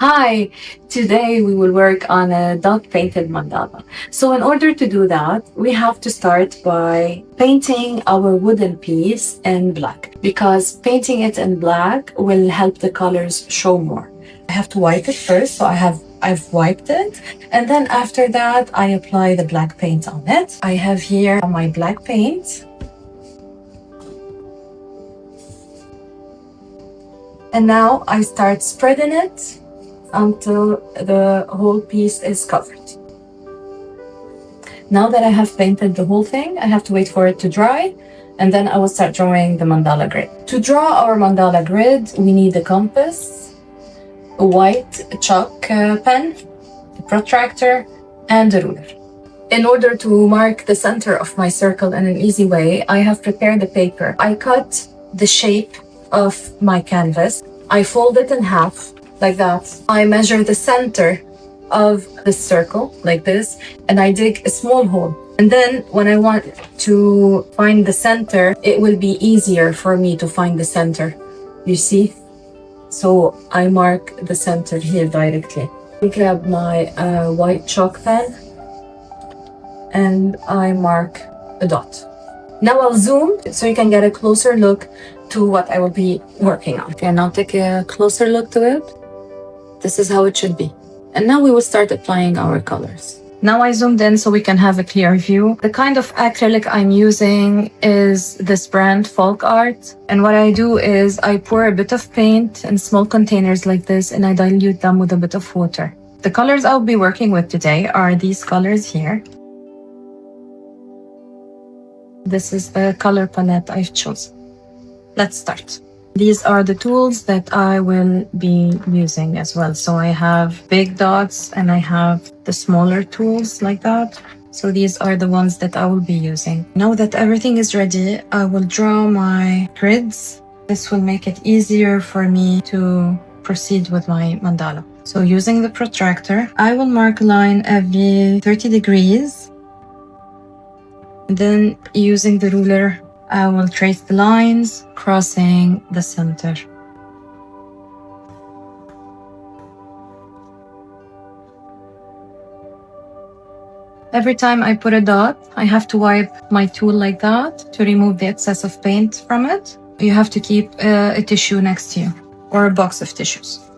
Hi, today we will work on a dot painted mandala. So in order to do that, we have to start by painting our wooden piece in black because painting it in black will help the colors show more. I have to wipe it first, so I've wiped it, and then after that I apply the black paint on it. I have here my black paint. And now I start spreading it until the whole piece is covered. Now that I have painted the whole thing, I have to wait for it to dry, and then I will start drawing the mandala grid. To draw our mandala grid, we need a compass, a white chalk pen, a protractor, and a ruler. In order to mark the center of my circle in an easy way, I have prepared the paper. I cut the shape of my canvas. I fold it in half like that. I measure the center of the circle like this, and I dig a small hole. And then when I want to find the center, it will be easier for me to find the center, you see? So I mark the center here directly. I grab my white chalk pen and I mark a dot. Now I'll zoom so you can get a closer look to what I will be working on. Okay, now take a closer look to it. This is how it should be. And now we will start applying our colors. Now I zoomed in so we can have a clear view. The kind of acrylic I'm using is this brand Folk Art. And what I do is I pour a bit of paint in small containers like this and I dilute them with a bit of water. The colors I'll be working with today are these colors here. This is the color palette I've chosen. Let's start. These are the tools that I will be using as well. So I have big dots and I have the smaller tools like that. So these are the ones that I will be using. Now that everything is ready, I will draw my grids. This will make it easier for me to proceed with my mandala. So using the protractor, I will mark a line every 30 degrees. Then using the ruler, I will trace the lines crossing the center. Every time I put a dot, I have to wipe my tool like that to remove the excess of paint from it. You have to keep a tissue next to you or a box of tissues.